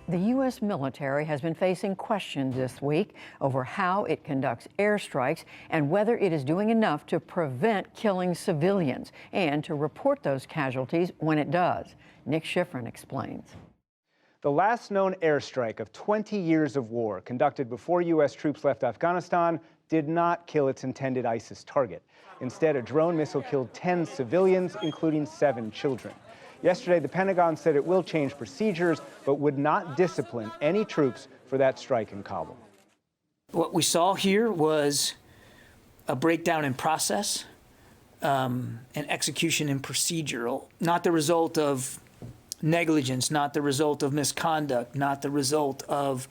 The U.S. military has been facing questions this week over how it conducts airstrikes and whether it is doing enough to prevent killing civilians and to report those casualties when it does. Nick Schifrin explains. The last known airstrike of 20 years of war conducted before U.S. troops left Afghanistan did not kill its intended ISIS target. Instead, a drone missile killed 10 civilians, including 7 children. Yesterday, the Pentagon said it will change procedures, but would not discipline any troops for that strike in Kabul. What we saw here was a breakdown in process and execution in procedural, not the result of negligence, not the result of misconduct, not the result of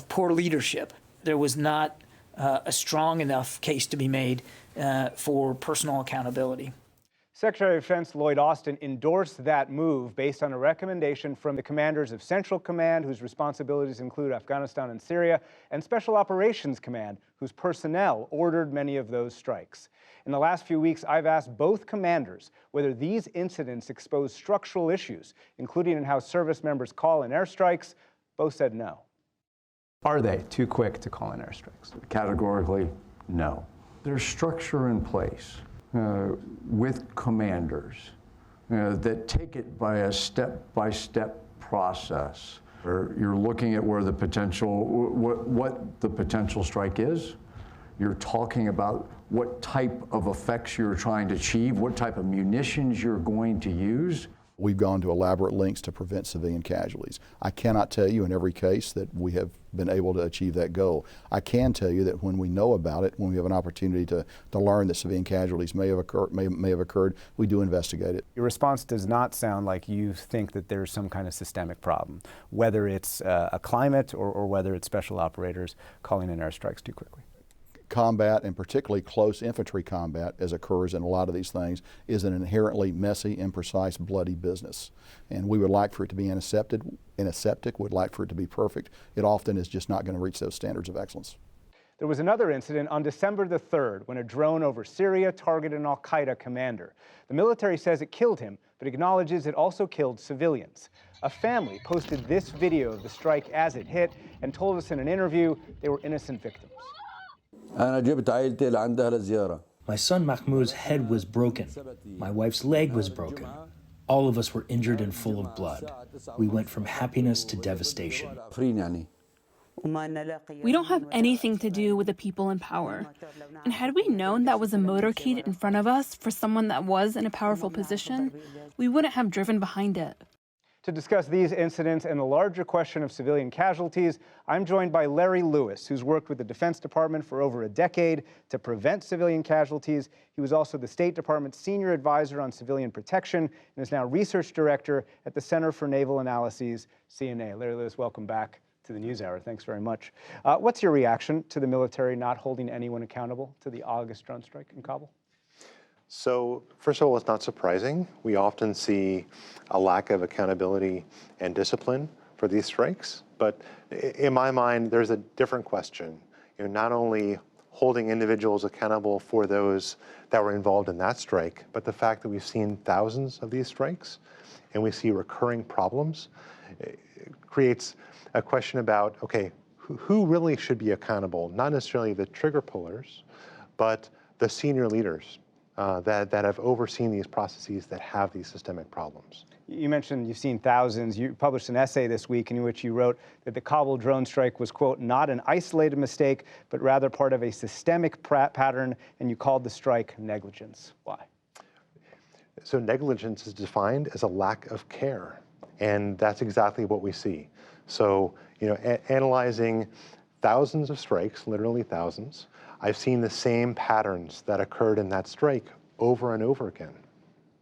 poor leadership. There was not a strong enough case to be made for personal accountability. Secretary of Defense Lloyd Austin endorsed that move based on a recommendation from the commanders of Central Command, whose responsibilities include Afghanistan and Syria, and Special Operations Command, whose personnel ordered many of those strikes. In the last few weeks, I've asked both commanders whether these incidents expose structural issues, including in how service members call in airstrikes. Both said no. Are they too quick to call in airstrikes? Categorically, no. There's structure in place with commanders that take it by a step-by-step process. You're looking at where the potential, what the potential strike is. You're talking about what type of effects you're trying to achieve, what type of munitions you're going to use. We've gone to elaborate lengths to prevent civilian casualties. I cannot tell you in every case that we have been able to achieve that goal. I can tell you that when we know about it, when we have an opportunity to learn that civilian casualties may have occurred, we do investigate it. Your response does not sound like you think that there's some kind of systemic problem, whether it's a climate or whether it's special operators calling in airstrikes too quickly. Combat, and particularly close infantry combat, as occurs in a lot of these things, is an inherently messy, imprecise, bloody business. And we would like for it to be antiseptic, would like for it to be perfect. It often is just not going to reach those standards of excellence. There was another incident on December the 3rd when a drone over Syria targeted an al-Qaeda commander. The military says it killed him, but acknowledges it also killed civilians. A family posted this video of the strike as it hit and told us in an interview they were innocent victims. My son Mahmoud's head was broken. My wife's leg was broken. All of us were injured and full of blood. We went from happiness to devastation. We don't have anything to do with the people in power. And had we known that was a motorcade in front of us for someone that was in a powerful position, we wouldn't have driven behind it. To discuss these incidents and the larger question of civilian casualties, I'm joined by Larry Lewis, who's worked with the Defense Department for over a decade to prevent civilian casualties. He was also the State Department's senior advisor on civilian protection and is now research director at the Center for Naval Analyses, CNA. Larry Lewis, welcome back to the NewsHour. Thanks very much. What's your reaction to the military not holding anyone accountable to the August drone strike in Kabul? So, first of all, it's not surprising. We often see a lack of accountability and discipline for these strikes. But in my mind, there's a different question. Not only holding individuals accountable for those that were involved in that strike, but the fact that we've seen thousands of these strikes and we see recurring problems creates a question about, okay, who really should be accountable? Not necessarily the trigger pullers, but the senior leaders that have overseen these processes that have these systemic problems. You mentioned you've seen thousands. You published an essay this week in which you wrote that the Kabul drone strike was, quote, not an isolated mistake, but rather part of a systemic pattern, and you called the strike negligence. Why? So negligence is defined as a lack of care, and that's exactly what we see. So, analyzing thousands of strikes, literally thousands, I've seen the same patterns that occurred in that strike over and over again.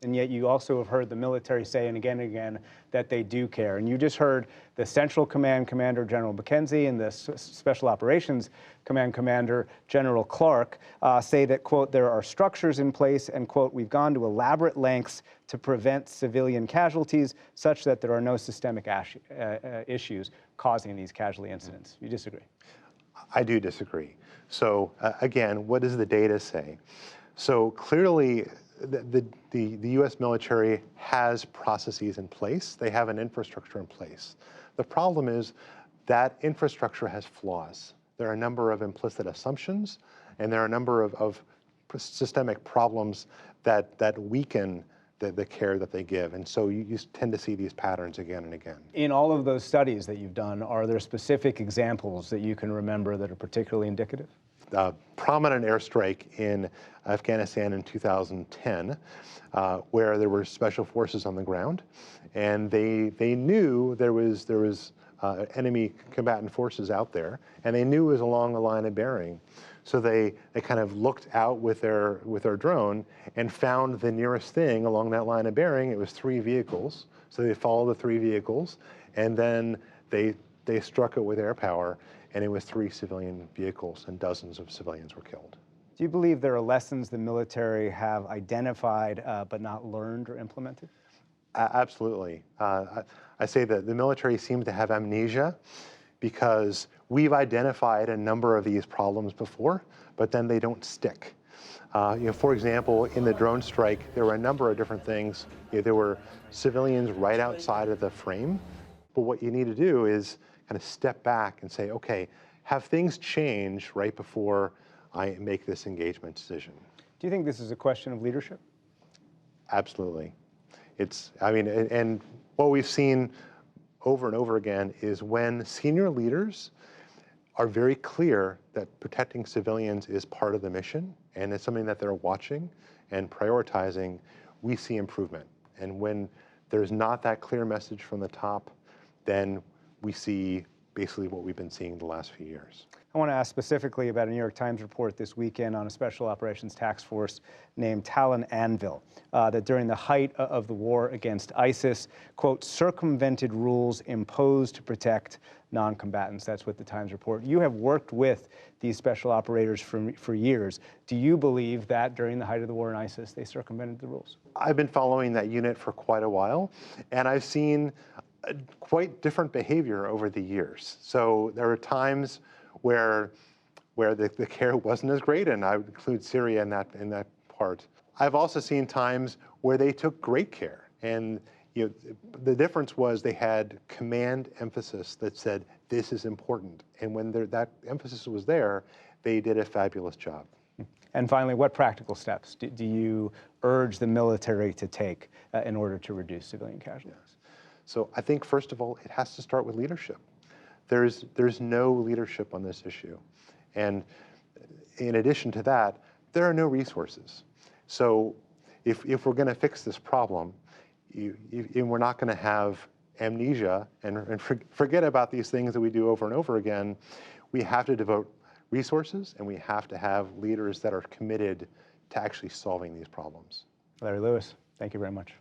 And yet you also have heard the military say and again that they do care. And you just heard the Central Command Commander, General McKenzie, and the Special Operations Command Commander, General Clark, say that, quote, there are structures in place and, quote, we've gone to elaborate lengths to prevent civilian casualties such that there are no systemic issues causing these casualty incidents. You disagree? I do disagree. So again, what does the data say? So clearly the U.S. military has processes in place. They have an infrastructure in place. The problem is that infrastructure has flaws. There are a number of implicit assumptions, and there are a number of systemic problems that weaken the care that they give. And so you tend to see these patterns again and again. In all of those studies that you've done, are there specific examples that you can remember that are particularly indicative? Prominent airstrike in Afghanistan in 2010, where there were special forces on the ground, and they knew there was enemy combatant forces out there, and they knew it was along the line of bearing. So they kind of looked out with their drone and found the nearest thing along that line of bearing. It was 3 vehicles. So they followed the 3 vehicles, and then they struck it with air power, and it was 3 civilian vehicles, and dozens of civilians were killed. Do you believe there are lessons the military have identified but not learned or implemented? Absolutely. I say that the military seems to have amnesia because we've identified a number of these problems before, but then they don't stick. For example, in the drone strike, there were a number of different things. There were civilians right outside of the frame, but what you need to do is kind of step back and say, okay, have things change right before I make this engagement decision? Do you think this is a question of leadership? Absolutely. And what we've seen over and over again is when senior leaders are very clear that protecting civilians is part of the mission and it's something that they're watching and prioritizing, we see improvement. And when there's not that clear message from the top, then we see basically what we've been seeing the last few years. I want to ask specifically about a New York Times report this weekend on a special operations task force named Talon Anvil, that during the height of the war against ISIS, quote, circumvented rules imposed to protect non-combatants. That's what the Times report. You have worked with these special operators for years. Do you believe that during the height of the war in ISIS, they circumvented the rules? I've been following that unit for quite a while, and I've seen quite different behavior over the years. So there are times where the care wasn't as great, and I would include Syria in that part. I've also seen times where they took great care, and the difference was they had command emphasis that said this is important, and when that emphasis was there, they did a fabulous job. And finally, what practical steps do you urge the military to take in order to reduce civilian casualties? So I think, first of all, it has to start with leadership. There's no leadership on this issue. And in addition to that, there are no resources. So if we're going to fix this problem, we're not going to have amnesia and forget about these things that we do over and over again. We have to devote resources, and we have to have leaders that are committed to actually solving these problems. Larry Lewis, thank you very much.